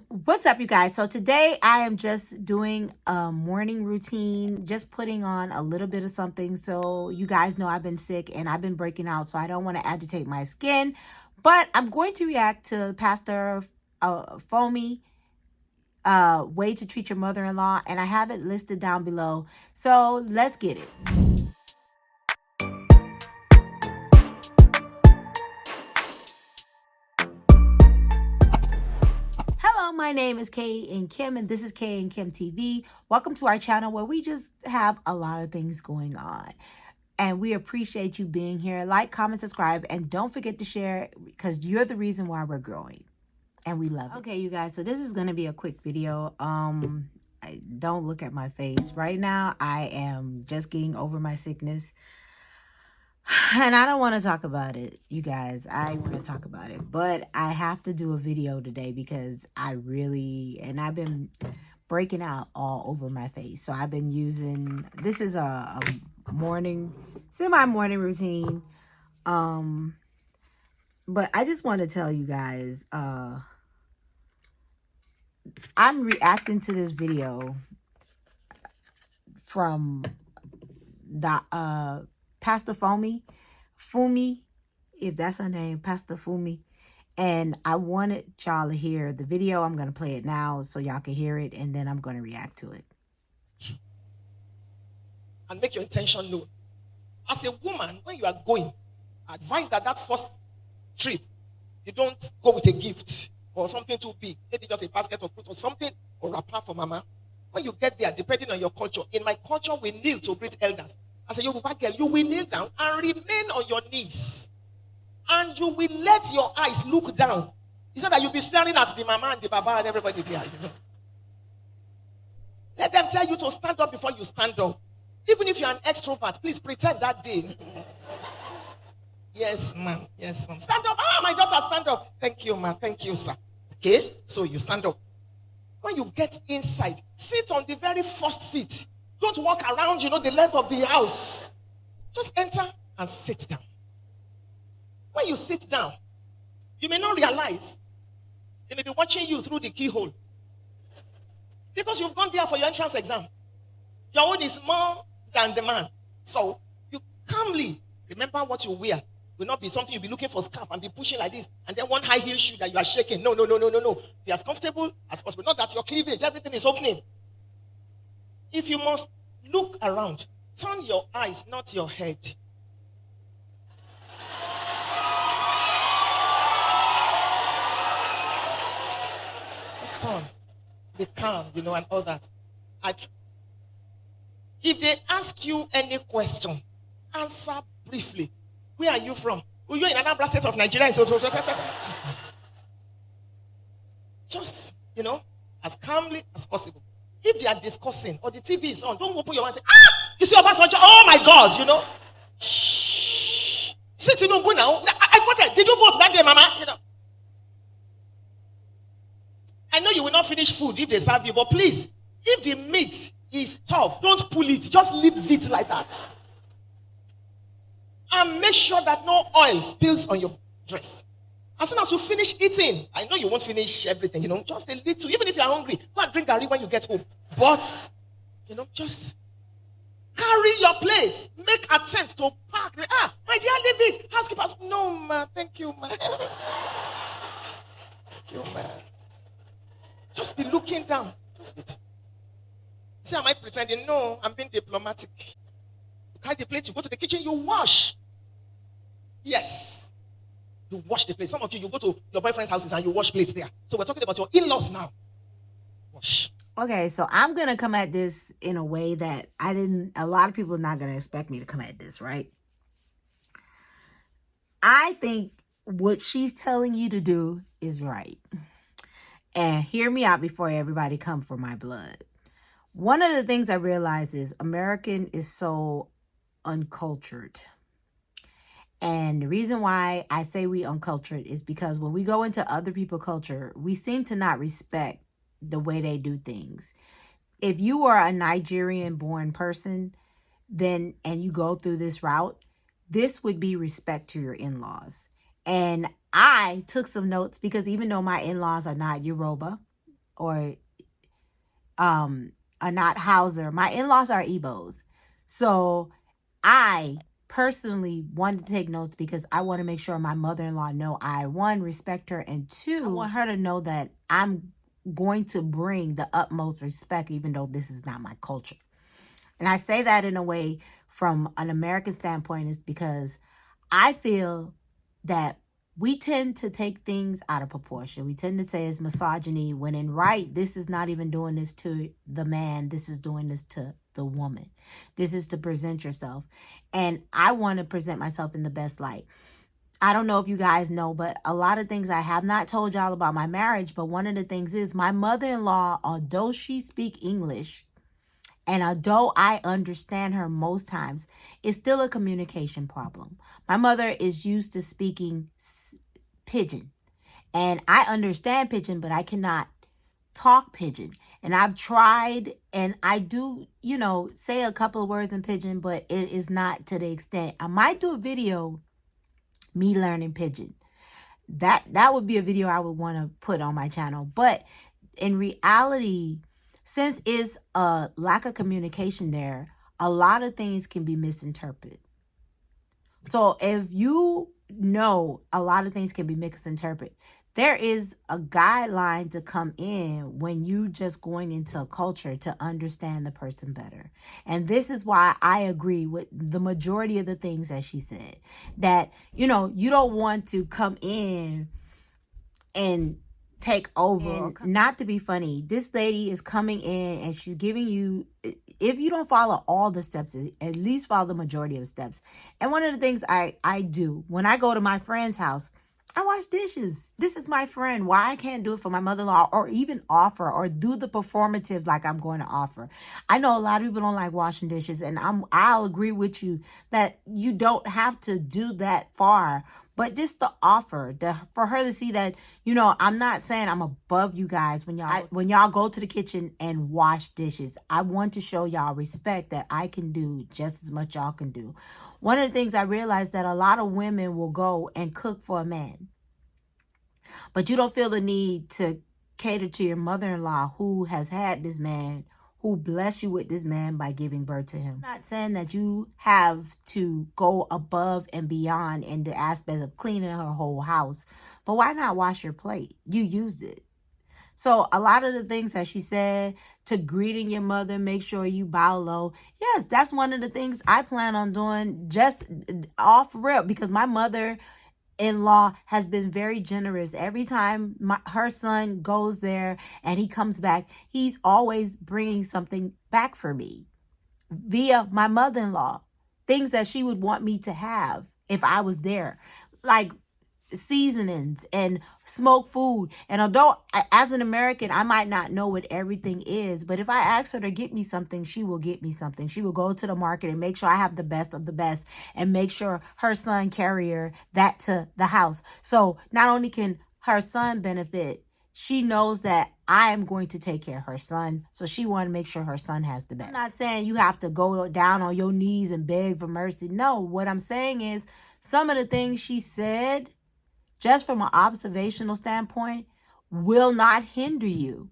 What's up, you guys? So today I am just doing a morning routine, just putting on a little bit of something. So you guys know I've been sick and I've been breaking out, so I don't want to agitate my skin. But I'm going to react to Pastor Funke Way to Treat Your Mother-in-Law, and I have it listed down below. So let's get it. Hello, my name is Kay and Kim, and this is Knkemtv. Welcome to our channel where we just have a lot of things going on. And we appreciate you being here. Like, comment, subscribe, and don't forget to share because you're the reason why we're growing. And we love it. Okay, you guys, so this is going to be a quick video. Don't look at my face. Right now, I am just getting over my sickness. And I don't want to talk about it, you guys. I want to talk about it. But I have to do a video today because I've been breaking out all over my face. So I've been using, this is a semi-morning routine. But I just want to tell you guys, I'm reacting to this video from the Pastor Funke, if that's her name, Pastor Funke. And I wanted y'all to hear the video. I'm going to play it now so y'all can hear it, and then I'm going to react to it. And make your intention known. As a woman, when you are going, advise that first trip, you don't go with a gift or something too big. Maybe just a basket of fruit or something, or wrapper for mama. When you get there, depending on your culture, in my culture, we kneel to greet elders. As a Yoruba girl, you will kneel down and remain on your knees. And you will let your eyes look down. It's not that you'll be staring at the mama and the baba and everybody there, Let them tell you to stand up before you stand up. Even if you're an extrovert, please pretend that day. Yes, ma'am. Yes, ma'am. Stand up. Ah, my daughter, stand up. Thank you, ma'am. Thank you, sir. Okay? So you stand up. When you get inside, sit on the very first seat. Don't walk around, the length of the house. Just enter and sit down. When you sit down, you may not realize they may be watching you through the keyhole. Because you've gone there for your entrance exam. Your own is more than the man. So you calmly remember what you wear. Will not be something you'll be looking for scarf and be pushing like this, and then one high heel shoe that you are shaking. No. Be as comfortable as possible. Not that your cleavage, everything is opening. If you must look around, turn your eyes, not your head. Just turn. Be calm, and all that. If they ask you any question, answer briefly. Where are you from? Oh, you're in another state of Nigeria. Just, as calmly as possible. If they are discussing or the TV is on, don't open your mouth and say, you see Obasanjo? Oh my God, Shh. Sit in Umbu now. I voted. Did you vote that day, Mama? I know you will not finish food if they serve you, but please, if the meat is tough, don't pull it. Just leave it like that. And make sure that no oil spills on your dress. As soon as you finish eating, I know you won't finish everything, just a little. Even if you're hungry, go and drink garri when you get home. But, just carry your plate. Make attempt to pack. My dear, leave it. Housekeepers, no, ma. Thank you, ma. Thank you, ma. Just be looking down. Just be. See, am I pretending? No, I'm being diplomatic. You carry the plate, you go to the kitchen, you wash. Yes. You wash the plate. Some of you go to your boyfriend's houses and you wash plates there. So we're talking about your in-laws now. Wash. Okay, so I'm going to come at this in a way that a lot of people are not going to expect me to come at this, right? I think what she's telling you to do is right. And hear me out before everybody come for my blood. One of the things I realize is American is so uncultured. And the reason why I say we uncultured is because when we go into other people's culture, we seem to not respect the way they do things. If you are a Nigerian born person, and you go through this route, this would be respect to your in-laws. And I took some notes because even though my in-laws are not Yoruba, or are not Hauser. My in-laws are Igbos. So I personally wanted to take notes because I want to make sure my mother-in-law know I, one, respect her, and two, I want her to know that I'm going to bring the utmost respect, even though this is not my culture. And I say that in a way from an American standpoint is because I feel that we tend to take things out of proportion. We tend to say it's misogyny when in right, this is not even doing this to the man. This is doing this to the woman. This is to present yourself. And I want to present myself in the best light. I don't know if you guys know, but a lot of things I have not told y'all about my marriage. But one of the things is my mother-in-law, although she speaks English, and although I understand her most times, it's still a communication problem. My mother is used to speaking Pidgin. And I understand Pidgin, but I cannot talk Pidgin. And I've tried, and I do, say a couple of words in Pidgin, but it is not to the extent. I might do a video, me learning Pidgin. That would be a video I would want to put on my channel. But in reality, since it's a lack of communication there, a lot of things can be misinterpreted. So if you know a lot of things can be misinterpreted, there is a guideline to come in when you just going into a culture to understand the person better. And this is why I agree with the majority of the things that she said. That, you don't want to come in and take over. And not to be funny, this lady is coming in and she's giving you, if you don't follow all the steps, at least follow the majority of the steps. And one of the things I do when I go to my friend's house, I wash dishes. This is my friend. Why I can't do it for my mother-in-law or even offer or do the performative like I'm going to offer. I know a lot of people don't like washing dishes, and I'll agree with you that you don't have to do that far. But just the offer, for her to see that, I'm not saying I'm above you guys when y'all go to the kitchen and wash dishes. I want to show y'all respect that I can do just as much y'all can do. One of the things I realized that a lot of women will go and cook for a man, but you don't feel the need to cater to your mother-in-law who has had this man, who bless you with this man by giving birth to him. I'm not saying that you have to go above and beyond in the aspect of cleaning her whole house, but why not wash your plate? You use it. So a lot of the things that she said, to greeting your mother, make sure you bow low. Yes, that's one of the things I plan on doing just off rip, because my mother-in-law has been very generous. Every time her son goes there and he comes back, he's always bringing something back for me via my mother-in-law. Things that she would want me to have if I was there. Like seasonings and smoked food. And although as an American, I might not know what everything is, but if I ask her to get me something, she will get me something. She will go to the market and make sure I have the best of the best and make sure her son carry her that to the house. So not only can her son benefit, she knows that I am going to take care of her son. So she want to make sure her son has the best. I'm not saying you have to go down on your knees and beg for mercy. No, what I'm saying is some of the things she said, just from an observational standpoint, will not hinder you.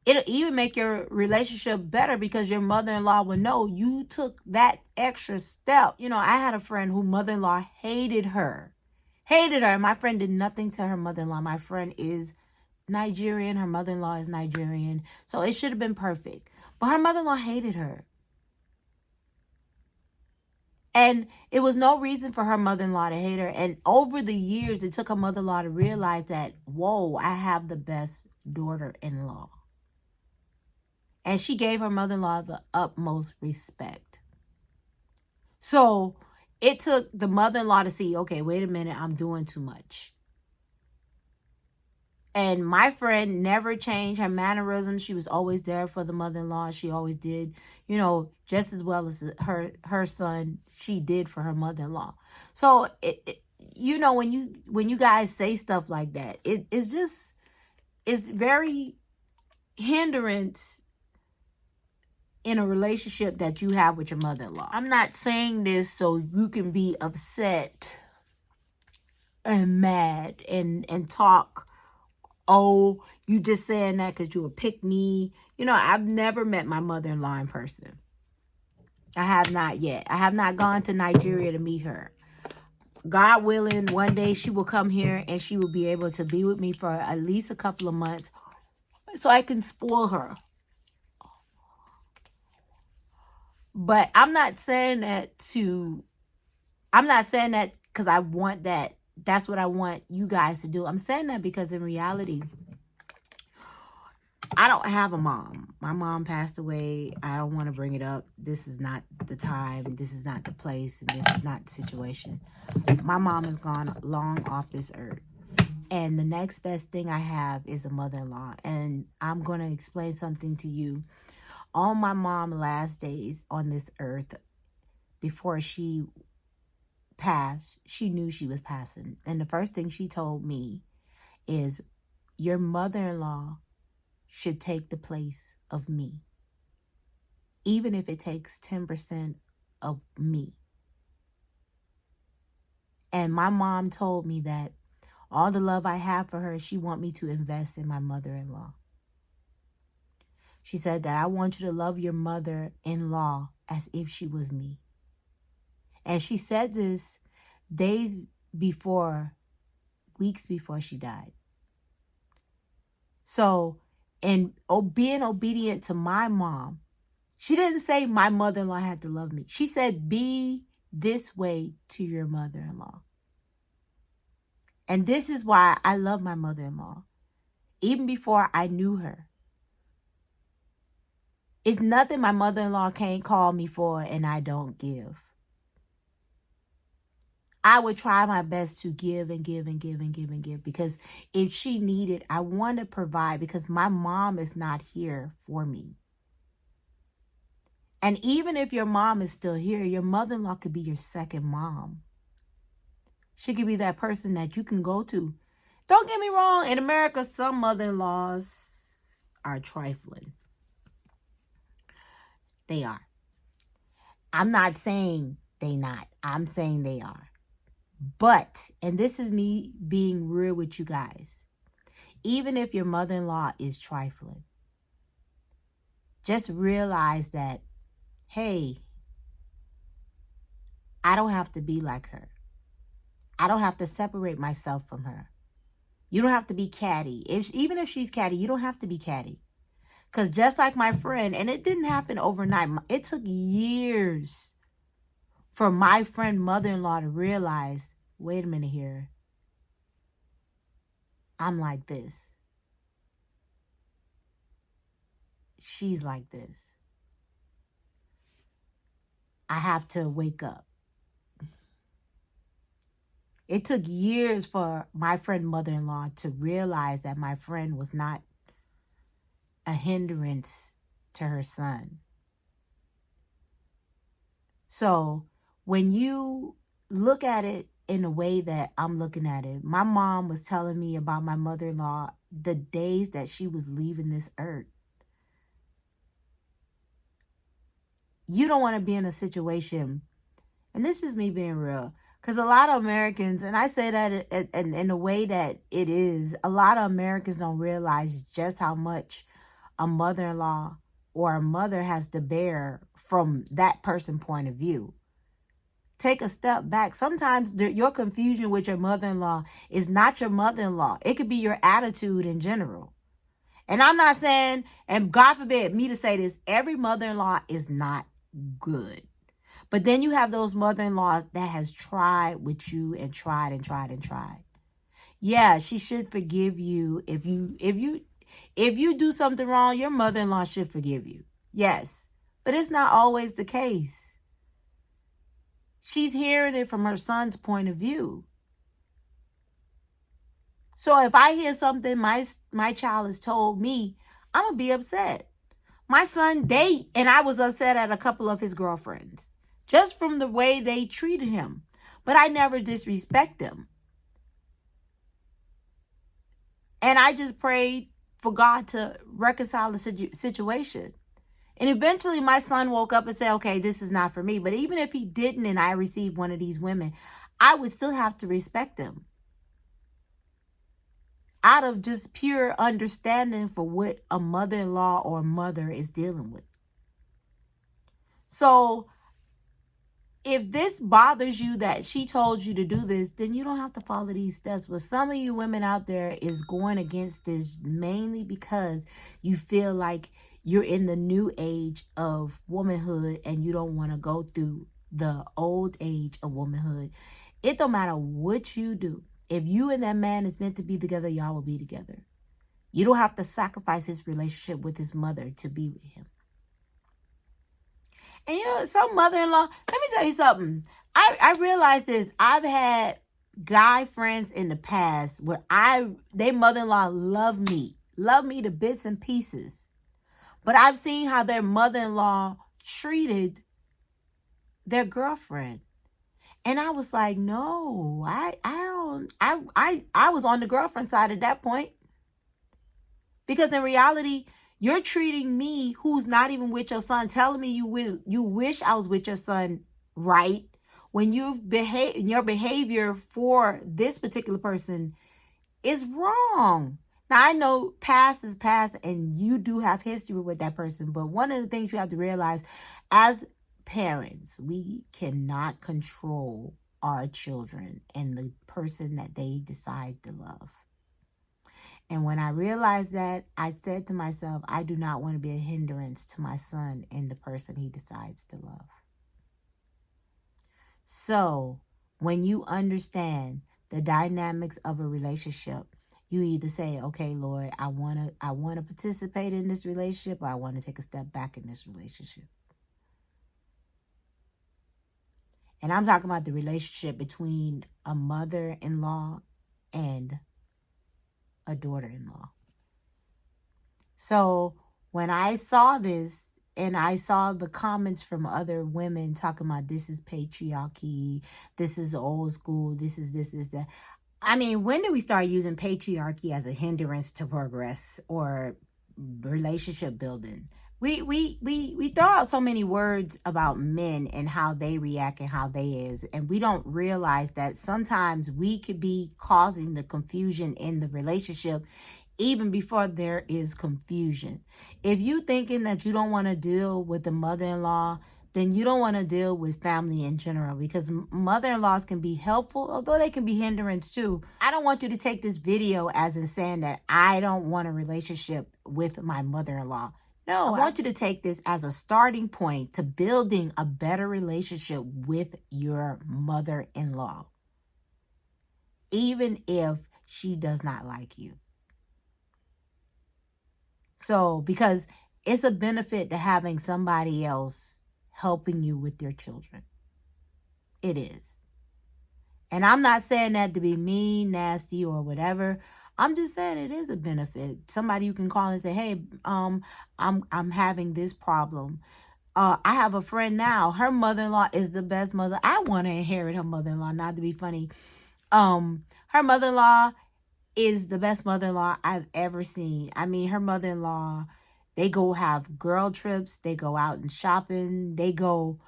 It'll even make your relationship better because your mother-in-law will know you took that extra step. I had a friend whose mother-in-law hated her. My friend did nothing to her mother-in-law. My friend is Nigerian. Her mother-in-law is Nigerian. So it should have been perfect. But her mother-in-law hated her. And it was no reason for her mother-in-law to hate her. And over the years, it took her mother-in-law to realize that, whoa, I have the best daughter-in-law. And she gave her mother-in-law the utmost respect. So it took the mother-in-law to see, okay, wait a minute, I'm doing too much. And my friend never changed her mannerisms. She was always there for the mother-in-law. She always did, just as well as her son, she did for her mother-in-law. So, when you guys say stuff like that, it's very hindrance in a relationship that you have with your mother-in-law. I'm not saying this so you can be upset and mad and talk, oh, You just saying that because you would pick me. You know, I've never met my mother-in-law in person. I have not yet. I have not gone to Nigeria to meet her. God willing, one day she will come here and she will be able to be with me for at least a couple of months so I can spoil her. But I'm not saying that because I want that. That's what I want you guys to do. I'm saying that because in reality, I don't have a mom. My mom passed away. I don't want to bring it up. This is not the time. This is not the place. And this is not the situation. My mom is gone long off this earth. And the next best thing I have is a mother-in-law. And I'm going to explain something to you. On my mom's last days on this earth, before she passed, she knew she was passing. And the first thing she told me is, your mother-in-law should take the place of me, even if it takes 10% of me. And my mom told me that all the love I have for her, she want me to invest in my mother-in-law. She said that I want you to love your mother-in-law as if she was me. And she said this weeks before she died. So, in being obedient to my mom, she didn't say my mother-in-law had to love me. She said, be this way to your mother-in-law. And this is why I love my mother-in-law. Even before I knew her. It's nothing my mother-in-law can't call me for and I don't give. I would try my best to give and give and give and give and give, because if she needed, I want to provide, because my mom is not here for me. And even if your mom is still here, your mother-in-law could be your second mom. She could be that person that you can go to. Don't get me wrong. In America, some mother-in-laws are trifling. They are. I'm not saying they not. I'm saying they are. But, and this is me being real with you guys, even if your mother-in-law is trifling, just realize that, hey, I don't have to be like her. I don't have to separate myself from her. You don't have to be catty. Even if she's catty, you don't have to be catty. Because just like my friend, and it didn't happen overnight. It took years for my friend mother-in-law to realize, wait a minute here. I'm like this. She's like this. I have to wake up. It took years for my friend mother-in-law to realize that my friend was not a hindrance to her son. So when you look at it in the way that I'm looking at it, my mom was telling me about my mother-in-law the days that she was leaving this earth. You don't want to be in a situation, and this is me being real, because a lot of Americans, and I say that in the way that it is, a lot of Americans don't realize just how much a mother-in-law or a mother has to bear from that person's point of view. Take a step back. Sometimes your confusion with your mother-in-law is not your mother-in-law. It could be your attitude in general. And I'm not saying, and God forbid me to say this, every mother-in-law is not good. But then you have those mother-in-laws that has tried with you and tried and tried and tried. Yeah, she should forgive you. If you do something wrong, your mother-in-law should forgive you. Yes, but it's not always the case. She's hearing it from her son's point of view. So if I hear something my child has told me, I'm going to be upset. My son date, and I was upset at a couple of his girlfriends just from the way they treated him. But I never disrespect them. And I just prayed for God to reconcile the situation. And eventually my son woke up and said, okay, this is not for me. But even if he didn't and I received one of these women, I would still have to respect them. out of just pure understanding for what a mother-in-law or mother is dealing with. So if this bothers you that she told you to do this, then you don't have to follow these steps. But some of you women out there is going against this mainly because you feel like you're in the new age of womanhood and you don't want to go through the old age of womanhood. It don't matter what you do. If you and that man is meant to be together, y'all will be together. You don't have to sacrifice his relationship with his mother to be with him. And you know, some mother-in-law, let me tell you something. I realized this. I've had guy friends in the past where they mother-in-law love me to bits and pieces. But I've seen how their mother-in-law treated their girlfriend. And I was like, no, I was on the girlfriend side at that point. Because in reality, you're treating me, who's not even with your son, telling me you wish I was with your son, right? When your behavior for this particular person is wrong. Now, I know past is past and you do have history with that person. But one of the things you have to realize as parents, we cannot control our children and the person that they decide to love. And when I realized that, I said to myself, I do not want to be a hindrance to my son and the person he decides to love. So when you understand the dynamics of a relationship, you either say, okay, Lord, I want to participate in this relationship, or I want to take a step back in this relationship. And I'm talking about the relationship between a mother-in-law and a daughter-in-law. So when I saw this and I saw the comments from other women talking about this is patriarchy, this is old school, this is that. I mean, when do we start using patriarchy as a hindrance to progress or relationship building? We throw out so many words about men and how they react and how they is, and we don't realize that sometimes we could be causing the confusion in the relationship even before there is confusion. If you thinking that you don't want to deal with the mother-in-law, then you don't want to deal with family in general, because mother-in-laws can be helpful, although they can be hindrance too. I don't want you to take this video as in saying that I don't want a relationship with my mother-in-law. No, I want you to take this as a starting point to building a better relationship with your mother-in-law, even if she does not like you. So, because it's a benefit to having somebody else helping you with your children. It is. And I'm not saying that to be mean, nasty, or whatever. I'm just saying it is a benefit. Somebody you can call and say, hey, I'm having this problem. I have a friend now. Her mother-in-law is the best mother. I want to inherit her mother-in-law, not to be funny. Her mother-in-law is the best mother-in-law I've ever seen. I mean, her mother-in-law, they go have girl trips. They go out and shopping. They go,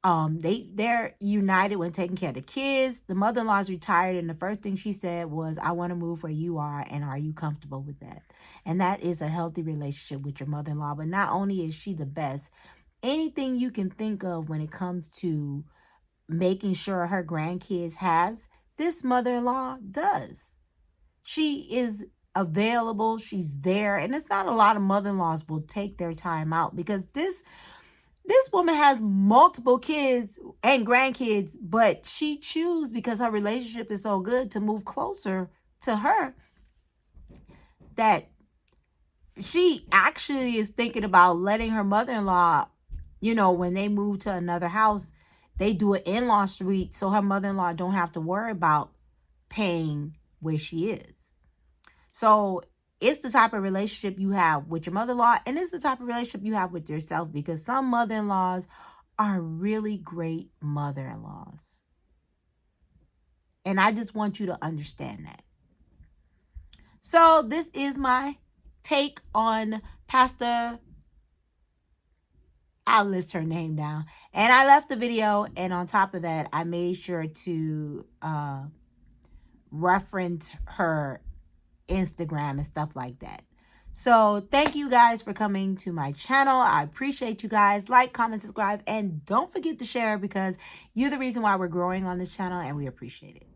they're united when taking care of the kids. The mother-in-law's retired, and the first thing she said was, I want to move where you are, and are you comfortable with that? And that is a healthy relationship with your mother-in-law. But not only is she the best, anything you can think of when it comes to making sure her grandkids has, this mother-in-law does. She is available. She's there. And it's not a lot of mother-in-laws will take their time out, because this woman has multiple kids and grandkids, but she chooses, because her relationship is so good, to move closer to her, that she actually is thinking about letting her mother-in-law, you know, when they move to another house, they do an in-law suite so her mother-in-law don't have to worry about paying where she is. So it's the type of relationship you have with your mother-in-law, and it's the type of relationship you have with yourself, because some mother-in-laws are really great mother-in-laws. And I just want you to understand that. So this is my take on Pastor, I'll list her name down. And I left the video, and on top of that, I made sure to reference her Instagram and stuff like that. So thank you guys for coming to my channel. I appreciate you guys. Like, comment, subscribe, and don't forget to share, because you're the reason why we're growing on this channel, and we appreciate it.